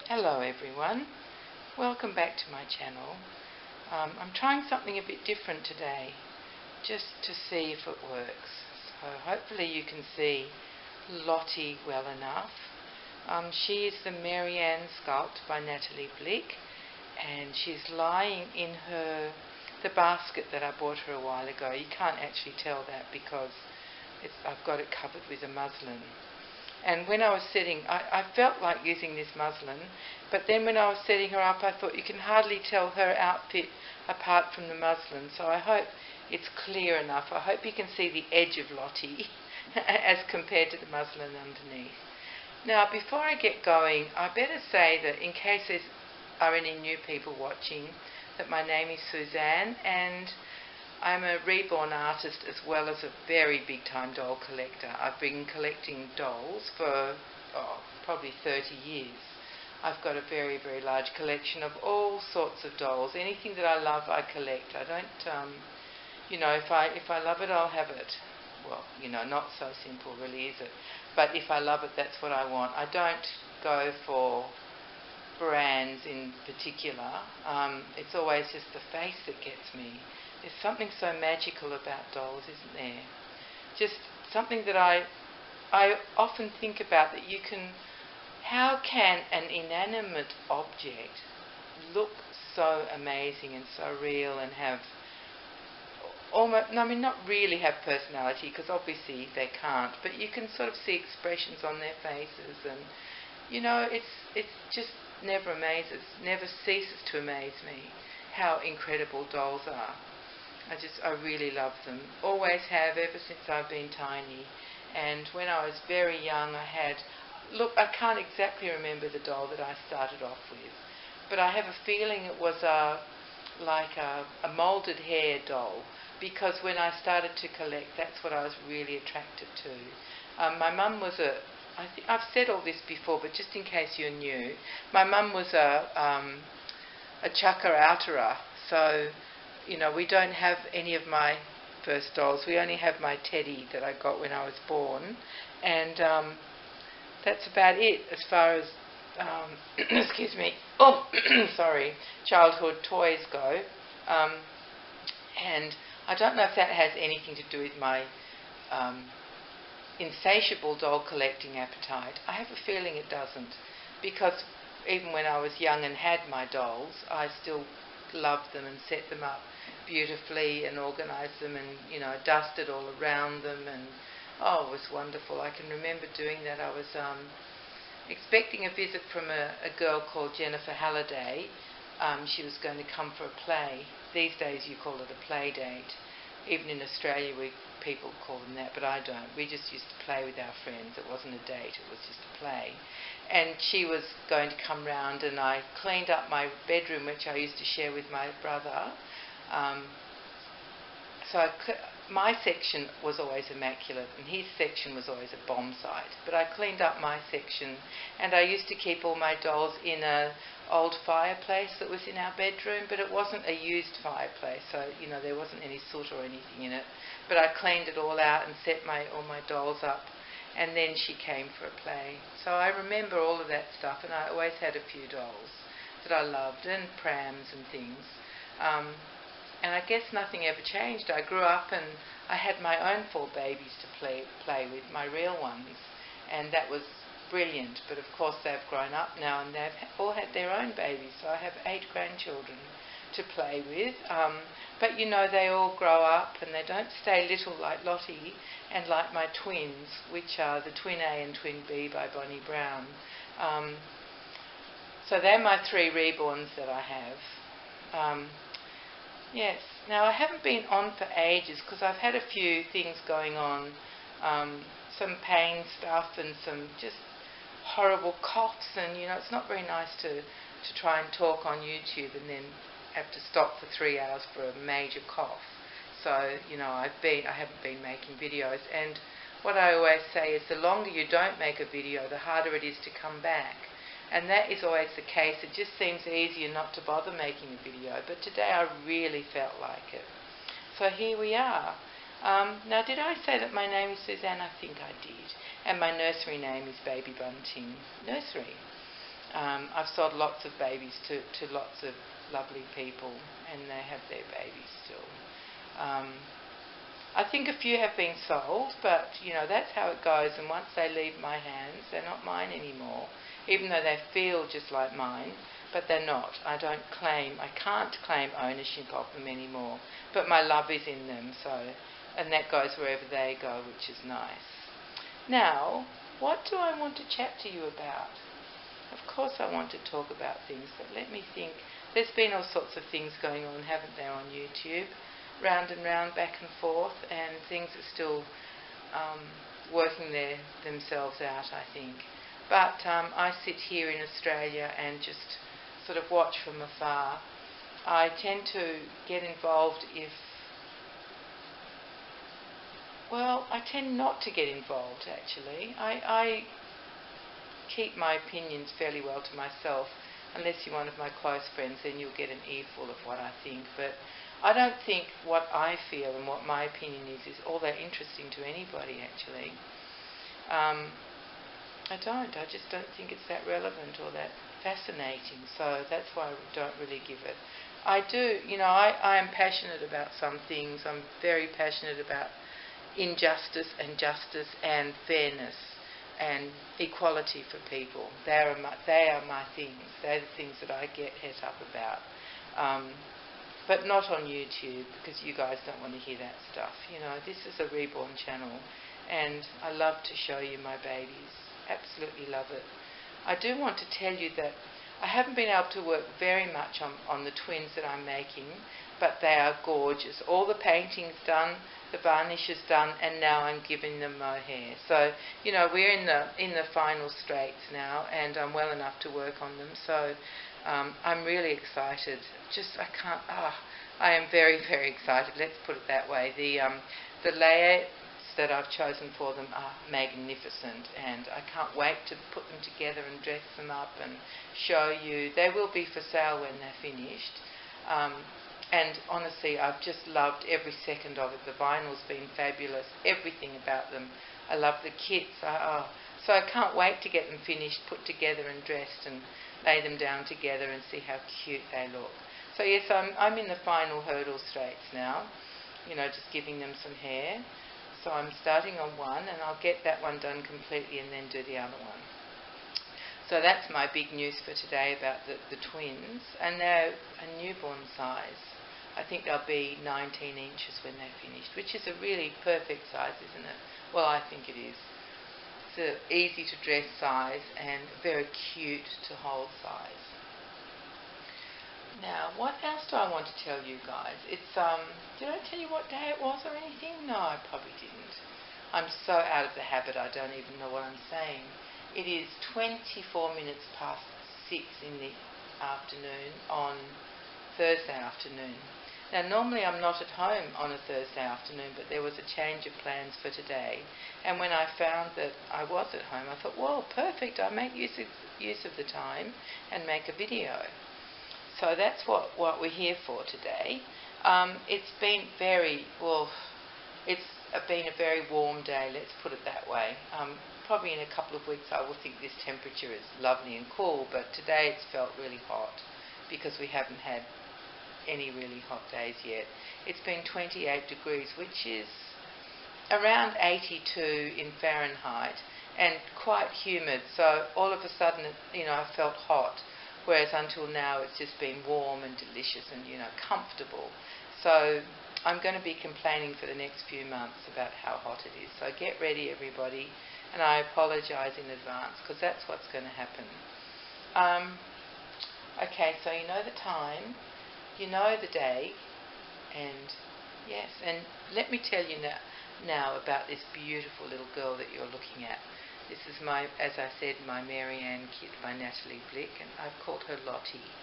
Hello everyone, welcome back to my channel. I'm trying something a bit different today, just to see if it works. So hopefully you can see Lottie well enough. She is the Marianne sculpt by Natalie Blick, and she's lying in the basket that I bought her a while ago. You can't actually tell that because I've got it covered with a muslin. And when I was setting, I felt like using this muslin, but then when I was setting her up, I thought you can hardly tell her outfit apart from the muslin. So I hope it's clear enough. I hope you can see the edge of Lottie as compared to the muslin underneath. Now, before I get going, I better say that in case there are any new people watching, that my name is Suzanne, and I'm a Reborn artist as well as a very big time doll collector. I've been collecting dolls for probably 30 years. I've got a very, very large collection of all sorts of dolls. Anything that I love, I collect. I don't, if I love it, I'll have it. Well, not so simple really, is it? But if I love it, that's what I want. I don't go for brands in particular. It's always just the face that gets me. There's something so magical about dolls, isn't there? Just something that I often think about, that how can an inanimate object look so amazing and so real and have not really have personality, because obviously they can't, but you can sort of see expressions on their faces, and it just never ceases to amaze me how incredible dolls are. I really love them. Always have, ever since I've been tiny. And when I was very young, I can't exactly remember the doll that I started off with, but I have a feeling it was like a moulded hair doll, because when I started to collect, that's what I was really attracted to. My mum was I've said all this before, but just in case you're new, my mum was a chucker outerer, so we don't have any of my first dolls. We only have my teddy that I got when I was born, and that's about it as far as excuse me, childhood toys go. And I don't know if that has anything to do with my insatiable doll collecting appetite. I have a feeling it doesn't, because even when I was young and had my dolls, I still loved them and set them up beautifully and organised them, and dusted all around them, and it was wonderful. I can remember doing that. I was expecting a visit from a girl called Jennifer Halliday. She was going to come for a play. These days you call it a play date. Even in Australia people call them that, but I don't. We just used to play with our friends. It wasn't a date, it was just a play. And she was going to come round, and I cleaned up my bedroom, which I used to share with my brother. My section was always immaculate, and his section was always a bomb site. But I cleaned up my section, and I used to keep all my dolls in an old fireplace that was in our bedroom, but it wasn't a used fireplace, so there wasn't any soot or anything in it. But I cleaned it all out and set all my dolls up, and then she came for a play. So I remember all of that stuff, and I always had a few dolls that I loved, and prams and things. And I guess nothing ever changed. I grew up and I had my own 4 babies to play with, my real ones, and that was brilliant. But of course they've grown up now, and they've all had their own babies, so I have 8 grandchildren to play with. But they all grow up, and they don't stay little like Lottie and like my twins, which are the Twin A and Twin B by Bonnie Brown. So they're my 3 reborns that I have. Yes. Now, I haven't been on for ages because I've had a few things going on, some pain stuff and some just horrible coughs, and it's not very nice to try and talk on YouTube and then have to stop for 3 hours for a major cough. So I haven't been making videos, and what I always say is the longer you don't make a video, the harder it is to come back. And that is always the case. It just seems easier not to bother making a video. But today I really felt like it. So here we are. Now, did I say that my name is Suzanne? I think I did. And my nursery name is Baby Bunting Nursery. I've sold lots of babies to lots of lovely people, and they have their babies still. I think a few have been sold, but that's how it goes, and once they leave my hands, they're not mine anymore, even though they feel just like mine, but they're not. I can't claim ownership of them anymore, but my love is in them, and that goes wherever they go, which is nice. Now, what do I want to chat to you about? Of course I want to talk about things, but let me think. There's been all sorts of things going on, haven't there, on YouTube? Round and round, back and forth, and things are still working themselves out, I think. But I sit here in Australia and just sort of watch from afar. I tend to get involved I tend not to get involved, actually. I keep my opinions fairly well to myself. Unless you're one of my close friends, then you'll get an earful of what I think. But I don't think what I feel and what my opinion is all that interesting to anybody, actually. I just don't think it's that relevant or that fascinating. So that's why I don't really give it. I do, I am passionate about some things. I'm very passionate about injustice and justice and fairness and equality for people. They are my things. They're the things that I get het up about. But not on YouTube, because you guys don't want to hear that stuff. This is a Reborn channel, and I love to show you my babies. Absolutely love it. I do want to tell you that I haven't been able to work very much on the twins that I'm making, but they are gorgeous. All the painting's done, the varnish is done, and now I'm giving them mohair. So, we're in the final straights now, and I'm well enough to work on them. So, I'm really excited. I am very, very excited. Let's put it that way. The layouts that I've chosen for them are magnificent, and I can't wait to put them together and dress them up and show you. They will be for sale when they're finished. And honestly, I've just loved every second of it. The vinyl's been fabulous. Everything about them. I love the kits. So I can't wait to get them finished, put together and dressed, and lay them down together and see how cute they look. So yes, I'm in the final hurdle straights now. Just giving them some hair. So I'm starting on one, and I'll get that one done completely and then do the other one. So that's my big news for today about the twins, and they're a newborn size. I think they'll be 19 inches when they're finished, which is a really perfect size, isn't it? Well, I think it is. It's an easy to dress size and very cute to hold size. Now, what else do I want to tell you guys? It's did I tell you what day it was or anything? No, I probably didn't. I'm so out of the habit I don't even know what I'm saying. It is 24 minutes past 6 in the afternoon on Thursday afternoon. Now, normally I'm not at home on a Thursday afternoon, but there was a change of plans for today. And when I found that I was at home, I thought, well, perfect, I'll make use of the time and make a video. So that's what we're here for today. It's been it's been a very warm day, let's put it that way. Probably in a couple of weeks I will think this temperature is lovely and cool, but today it's felt really hot because we haven't had any really hot days yet. It's been 28 degrees, which is around 82 in Fahrenheit, and quite humid. So all of a sudden, I felt hot, whereas until now it's just been warm and delicious and, comfortable. So I'm going to be complaining for the next few months about how hot it is. So get ready, everybody, and I apologise in advance because that's what's going to happen. Okay, so you know the time. You know the day, and yes, and let me tell you now about this beautiful little girl that you're looking at. This is as I said, my Mary Ann kit by Natalie Blick, and I've called her Lottie.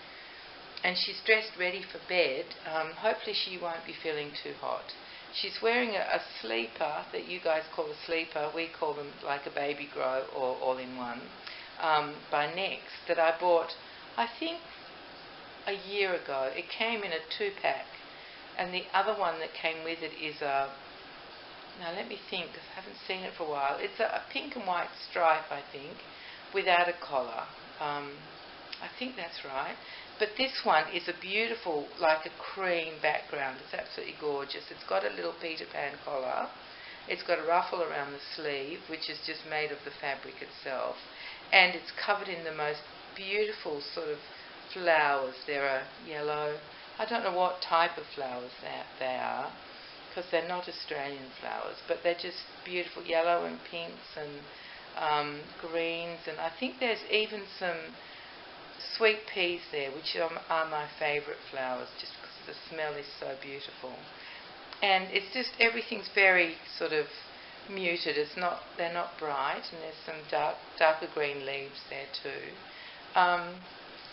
And she's dressed ready for bed. Hopefully she won't be feeling too hot. She's wearing a sleeper that you guys call a sleeper. We call them like a baby grow or all-in-one by Next that I bought, I think, a year ago. It came in a 2-pack, and the other one that came with it is now let me think, because I haven't seen it for a while. It's a pink and white stripe, I think, without a collar. I think that's right. But this one is a beautiful, like a cream background. It's absolutely gorgeous. It's got a little Peter Pan collar. It's got a ruffle around the sleeve, which is just made of the fabric itself. And it's covered in the most beautiful sort of flowers. There are yellow. I don't know what type of flowers they are, because they're not Australian flowers, but they're just beautiful yellow and pinks and greens. And I think there's even some sweet peas there, which are my favourite flowers, just because the smell is so beautiful. And it's just, everything's very sort of muted. They're not bright, and there's some darker green leaves there too.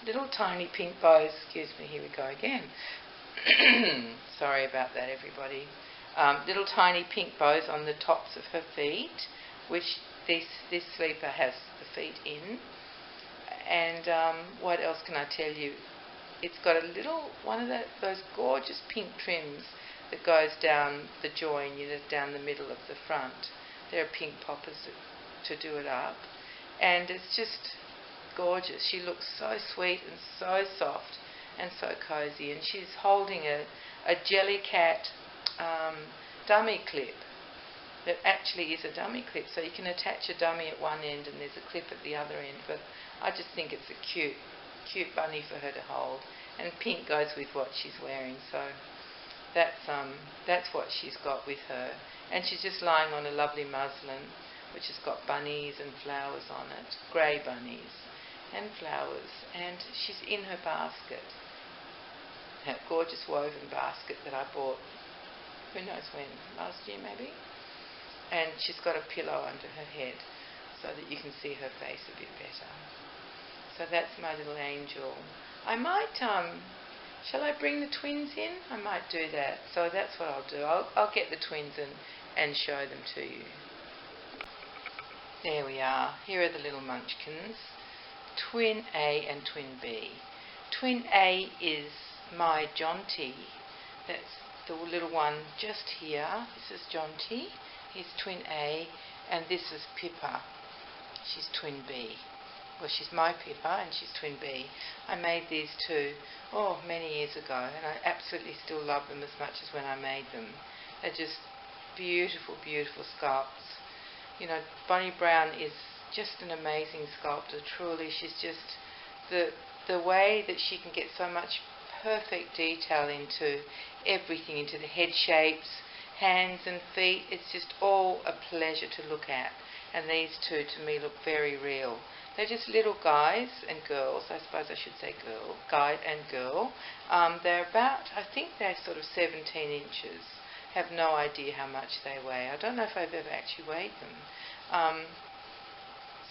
Little tiny pink bows. Excuse me. Here we go again. Sorry about that, everybody. Little tiny pink bows on the tops of her feet, which this sleeper has the feet in. And what else can I tell you? It's got a little one of those gorgeous pink trims that goes down the join, down the middle of the front. There are pink poppers to do it up, and it's just gorgeous. She looks so sweet and so soft and so cosy, and she's holding a Jellycat dummy clip that actually is a dummy clip, so you can attach a dummy at one end and there's a clip at the other end. But I just think it's a cute bunny for her to hold, and pink goes with what she's wearing, so that's what she's got with her. And she's just lying on a lovely muslin which has got bunnies and flowers on it, grey bunnies and flowers, and she's in her basket, that gorgeous woven basket that I bought, who knows when, last year maybe. And she's got a pillow under her head so that you can see her face a bit better. So that's my little angel. I might, shall I bring the twins in? I might do that. So that's what I'll do. I'll get the twins and show them to you. There we are. Here are the little munchkins. Twin A and Twin B. Twin A is my Jonty. That's the little one just here. This is Jonty. He's Twin A, and this is Pippa. She's Twin B. Well, she's my Pippa and she's Twin B. I made these two, many years ago, and I absolutely still love them as much as when I made them. They're just beautiful, beautiful sculpts. You know, Bonnie Brown is just an amazing sculptor, truly. She's just, the way that she can get so much perfect detail into everything, into the head shapes, hands and feet. It's just all a pleasure to look at. And these two, to me, look very real. They're just little guys and girls. I suppose I should say guy and girl. They're about, I think they're sort of 17 inches. Have no idea how much they weigh. I don't know if I've ever actually weighed them.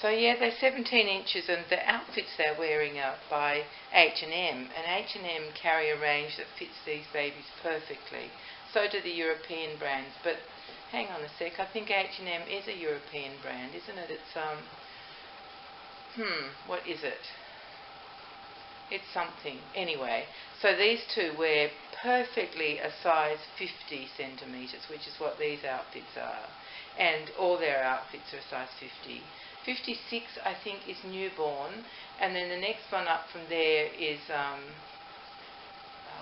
So yeah, they're 17 inches, and the outfits they're wearing are by H&M. And H&M carry a range that fits these babies perfectly. So do the European brands. But hang on a sec, I think H&M is a European brand, isn't it? It's, what is it? It's something. Anyway, so these two wear perfectly a size 50 centimetres, which is what these outfits are. And all their outfits are a size 50. 56, I think, is newborn. And then the next one up from there is,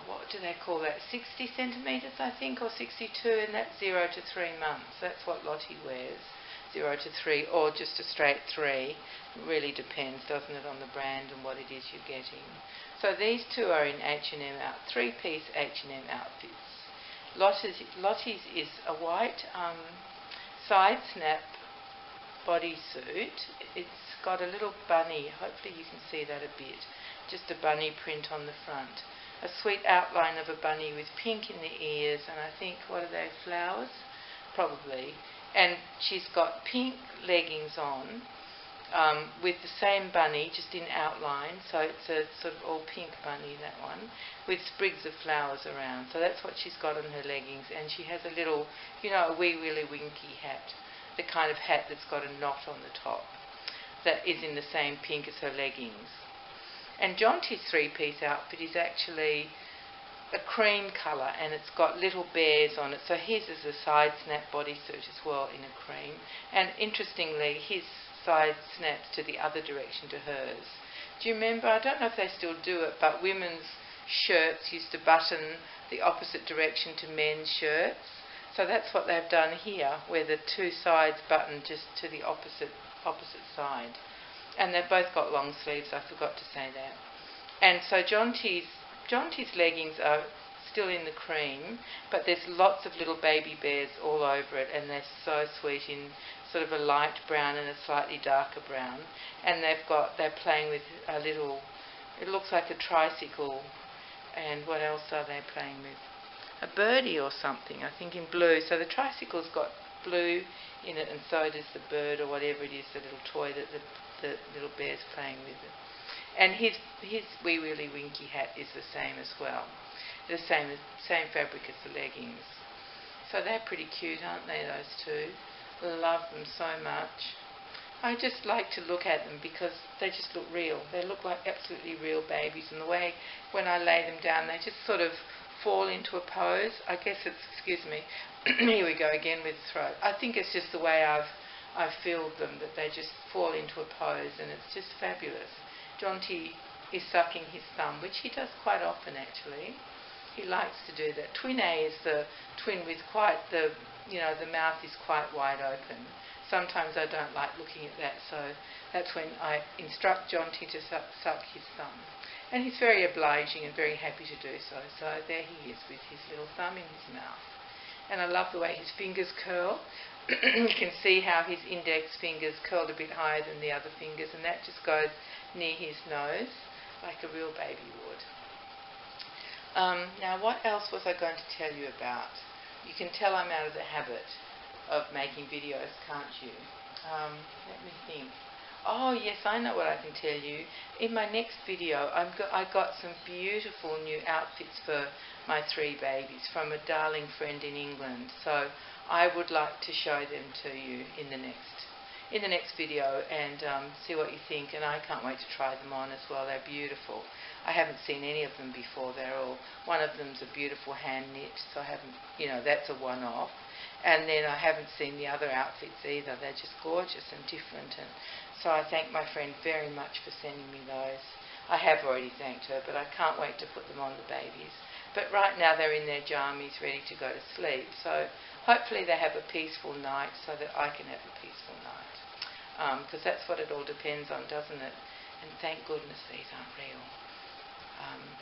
what do they call that? 60 centimetres, I think, or 62, and that's 0 to 3 months. That's what Lottie wears, 0 to 3, or just a straight 3. It really depends, doesn't it, on the brand and what it is you're getting. So these two are in H&M three-piece H&M outfits. Lottie's is a white side snap bodysuit. It's got a little bunny. Hopefully you can see that a bit. Just a bunny print on the front. A sweet outline of a bunny with pink in the ears, and I think, what are they, flowers? Probably. And she's got pink leggings on with the same bunny, just in outline. So it's a sort of all pink bunny, that one, with sprigs of flowers around. So that's what she's got on her leggings. And she has a little, a wee willy winky hat, the kind of hat that's got a knot on the top, that is in the same pink as her leggings. And Jonty's three-piece outfit is actually a cream colour, and it's got little bears on it. So his is a side snap bodysuit as well, in a cream. And interestingly, his side snaps to the other direction to hers. Do you remember, I don't know if they still do it, but women's shirts used to button the opposite direction to men's shirts. So that's what they've done here, where the two sides button just to the opposite side. And they've both got long sleeves, I forgot to say that. And so Jonty's leggings are still in the cream, but there's lots of little baby bears all over it, and they're so sweet in sort of a light brown and a slightly darker brown. And they're playing with a little, it looks like a tricycle, and what else are they playing with? A birdie or something, I think in blue. So the tricycle's got blue in it, and so does the bird or whatever it is, the little toy that the little bear's playing with it. And his Wee Willie Winky hat is the same as well. The same fabric as the leggings. So they're pretty cute, aren't they, those two? Love them so much. I just like to look at them because they just look real. They look like absolutely real babies, and the way when I lay them down they just sort of fall into a pose. I guess it's, excuse me, here we go again with the throat. I think it's just the way I've filled them, that they just fall into a pose, and it's just fabulous. Jonty is sucking his thumb, which he does quite often actually. He likes to do that. Twin A is the twin with quite the mouth is quite wide open. Sometimes I don't like looking at that, so that's when I instruct Jonty to suck his thumb. And he's very obliging and very happy to do so. So there he is with his little thumb in his mouth. And I love the way his fingers curl. You can see how his index fingers curled a bit higher than the other fingers, and that just goes near his nose like a real baby would. Now, what else was I going to tell you about? You can tell I'm out of the habit of making videos, can't you? Let me think. Oh yes, I know what I can tell you. In my next video, I got some beautiful new outfits for my 3 babies from a darling friend in England. So I would like to show them to you in the next video and see what you think. And I can't wait to try them on as well. They're beautiful. I haven't seen any of them before. One of them's a beautiful hand knit, so I haven't, that's a one-off. And then I haven't seen the other outfits either. They're just gorgeous and different. And so I thank my friend very much for sending me those. I have already thanked her, but I can't wait to put them on the babies. But right now they're in their jammies ready to go to sleep. So hopefully they have a peaceful night so that I can have a peaceful night. Because that's what it all depends on, doesn't it? And thank goodness these aren't real.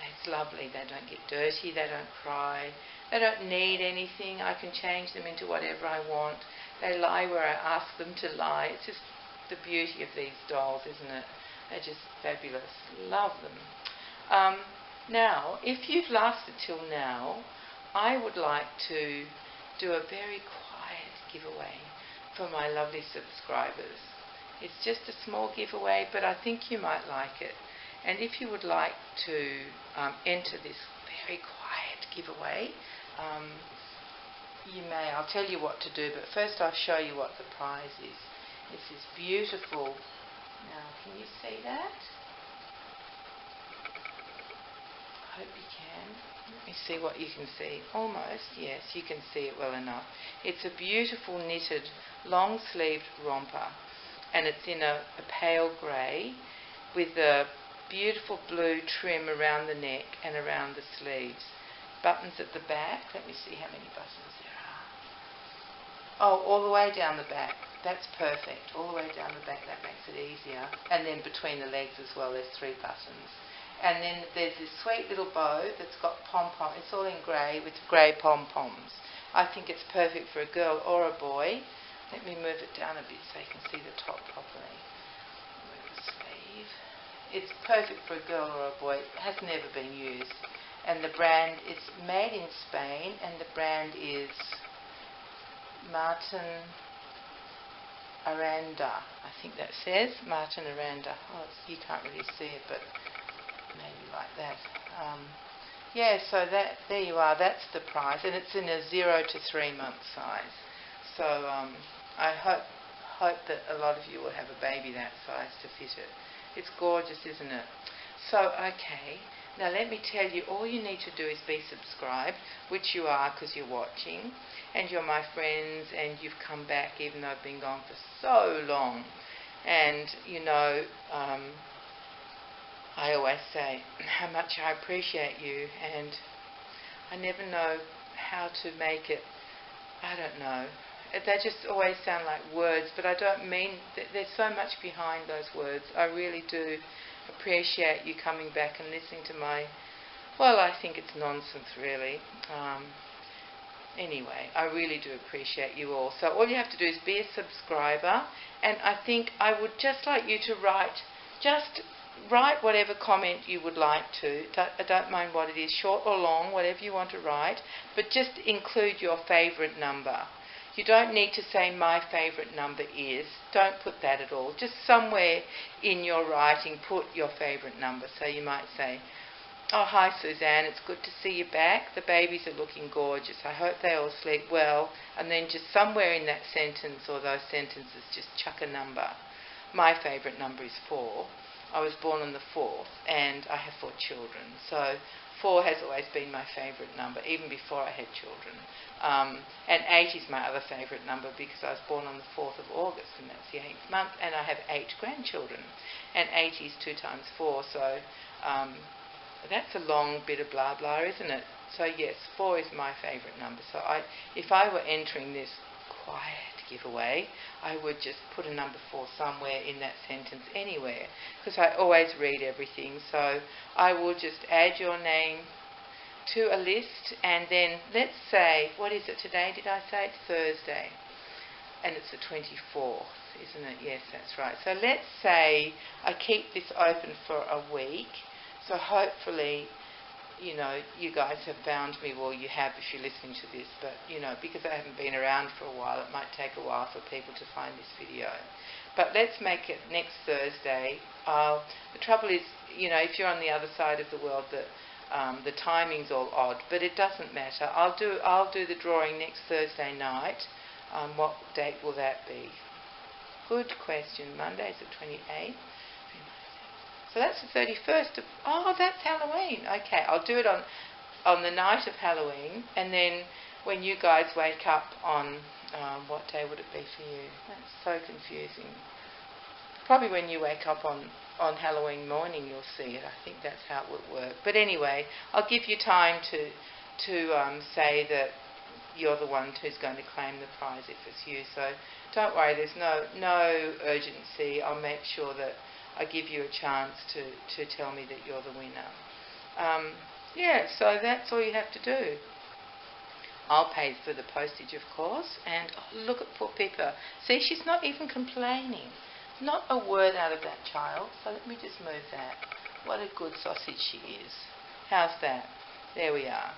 It's lovely. They don't get dirty. They don't cry. They don't need anything. I can change them into whatever I want. They lie where I ask them to lie. It's just the beauty of these dolls, isn't it? They're just fabulous. Love them. Now, if you've lasted till now, I would like to do a very quiet giveaway for my lovely subscribers. It's just a small giveaway, but I think you might like it. And if you would like to enter this very quiet giveaway, you may. I'll tell you what to do, but first I'll show you what the prize is. It's this beautiful, now can you see that? I hope you can. Let me see what you can see. Almost, yes, you can see it well enough. It's a beautiful knitted long-sleeved romper, and it's in a pale grey with a beautiful blue trim around the neck and around the sleeves. Buttons at the back. Let me see how many buttons there are. Oh, all the way down the back. That's perfect. All the way down the back. That makes it easier. And then between the legs as well, there's 3 buttons. And then there's this sweet little bow that's got pom-pom. It's all in grey with grey pom-poms. I think it's perfect for a girl or a boy. Let me move it down a bit so you can see the top properly. Move the sleeve. It's perfect for a girl or a boy. It has never been used. And the brand, it's made in Spain, and the brand is Martin Aranda. I think that says Martin Aranda. Oh, you can't really see it, but maybe like that. Yeah, so there you are. That's the prize, and it's in a 0 to 3 month size. So I hope that a lot of you will have a baby that size to fit it. It's gorgeous, isn't it? So, okay, now let me tell you, all you need to do is be subscribed, which you are because you're watching, and you're my friends, and you've come back even though I've been gone for so long. And, I always say how much I appreciate you, and I never know how to make it, I don't know. They just always sound like words, but I don't mean, there's so much behind those words. I really do appreciate you coming back and listening to my, well, I think it's nonsense really. Anyway, I really do appreciate you all. So all you have to do is be a subscriber, and I think I would just like you to just write whatever comment you would like to. I don't mind what it is, short or long, whatever you want to write, but just include your favourite number. You don't need to say my favourite number is. Don't put that at all. Just somewhere in your writing put your favourite number. So you might say, oh, hi Suzanne, it's good to see you back. The babies are looking gorgeous. I hope they all sleep well. And then just somewhere in that sentence or those sentences just chuck a number. My favourite number is 4. I was born on the 4th and I have 4 children. So 4 has always been my favourite number, even before I had children. And 8 is my other favourite number because I was born on the 4th of August and that's the 8th month, and I have 8 grandchildren. And 8 is 2 times 4, so that's a long bit of blah blah, isn't it? So yes, 4 is my favourite number. So if I were entering this quiet giveaway, I would just put a number 4 somewhere in that sentence, anywhere, because I always read everything. So I will just add your name to a list, and then let's say, what is it today? Did I say it's Thursday? And it's the 24th, isn't it? Yes, that's right. So let's say I keep this open for a week. So hopefully, you know, you guys have found me. Well, you have if you're listening to this, but, you know, because I haven't been around for a while, it might take a while for people to find this video. But let's make it next Thursday. The trouble is, you know, if you're on the other side of the world, the timing's all odd, but it doesn't matter. I'll do the drawing next Thursday night. What date will that be? Good question. Monday's the 28th. So that's the 31st of... Oh, that's Halloween. Okay, I'll do it on the night of Halloween, and then when you guys wake up on... what day would it be for you? That's so confusing. Probably when you wake up on Halloween morning you'll see it. I think that's how it would work. But anyway, I'll give you time to say that you're the one who's going to claim the prize if it's you. So don't worry, there's no urgency. I'll make sure that I give you a chance to tell me that you're the winner. Yeah, so that's all you have to do. I'll pay for the postage, of course, and oh, look at poor Pippa. See, she's not even complaining. Not a word out of that child. So let me just move that. What a good sausage she is. How's that? There we are.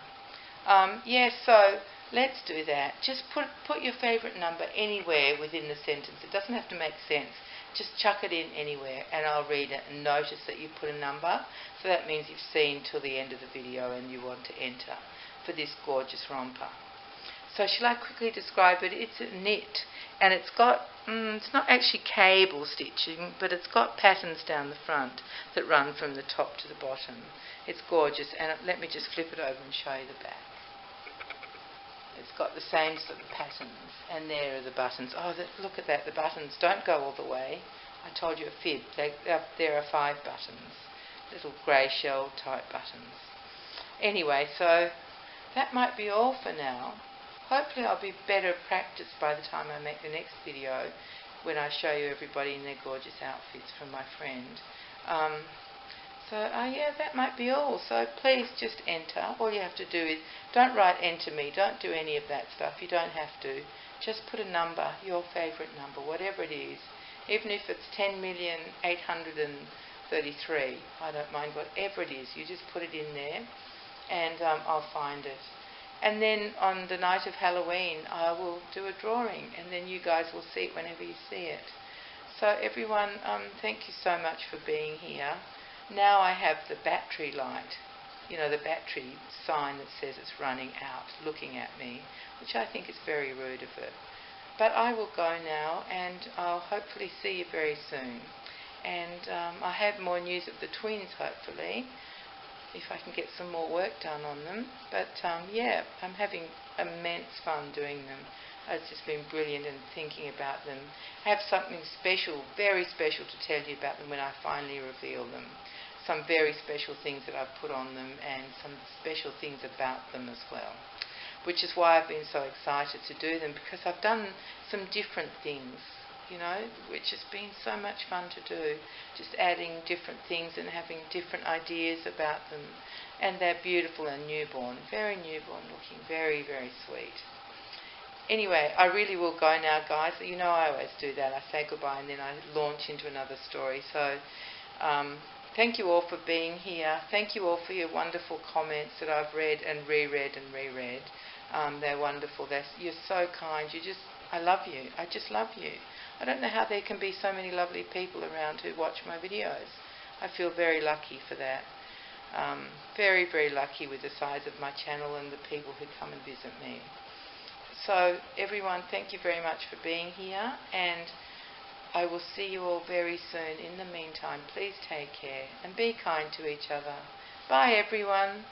Yeah, so let's do that. Just put your favourite number anywhere within the sentence. It doesn't have to make sense. Just chuck it in anywhere and I'll read it and notice that you put a number. So that means you've seen till the end of the video and you want to enter for this gorgeous romper. So shall I quickly describe it? It's a knit, and it's got, it's not actually cable stitching, but it's got patterns down the front that run from the top to the bottom. It's gorgeous, and let me just flip it over and show you the back. It's got the same sort of patterns, and there are the buttons. Oh, look at that, the buttons don't go all the way. I told you a fib. There are 5 buttons, little grey shell type buttons. Anyway, so that might be all for now. Hopefully I'll be better practiced by the time I make the next video, when I show you everybody in their gorgeous outfits from my friend. Yeah, that might be all. So please just enter. All you have to do is, don't write enter me, don't do any of that stuff. You don't have to. Just put a number, your favourite number, whatever it is. Even if it's 10,833, I don't mind, whatever it is. You just put it in there and I'll find it. And then on the night of Halloween, I will do a drawing, and then you guys will see it whenever you see it. So everyone, thank you so much for being here. Now I have the battery light, you know, the battery sign that says it's running out, looking at me, which I think is very rude of it. But I will go now, and I'll hopefully see you very soon. And I have more news of the twins, hopefully, if I can get some more work done on them. But yeah, I'm having immense fun doing them. It's just been brilliant and thinking about them. I have something special, very special to tell you about them when I finally reveal them. some very special things that I've put on them and some special things about them as well. Which is why I've been so excited to do them, because I've done some different things, which has been so much fun to do. Just adding different things and having different ideas about them. And they're beautiful and newborn, very newborn looking, very, very sweet. Anyway, I really will go now, guys. I always do that. I say goodbye and then I launch into another story. So, thank you all for being here. Thank you all for your wonderful comments that I've read and reread and reread. They're wonderful. You're so kind. I love you. I just love you. I don't know how there can be so many lovely people around who watch my videos. I feel very lucky for that. Very, very lucky with the size of my channel and the people who come and visit me. So, everyone, thank you very much for being here, and I will see you all very soon. In the meantime, please take care and be kind to each other. Bye, everyone.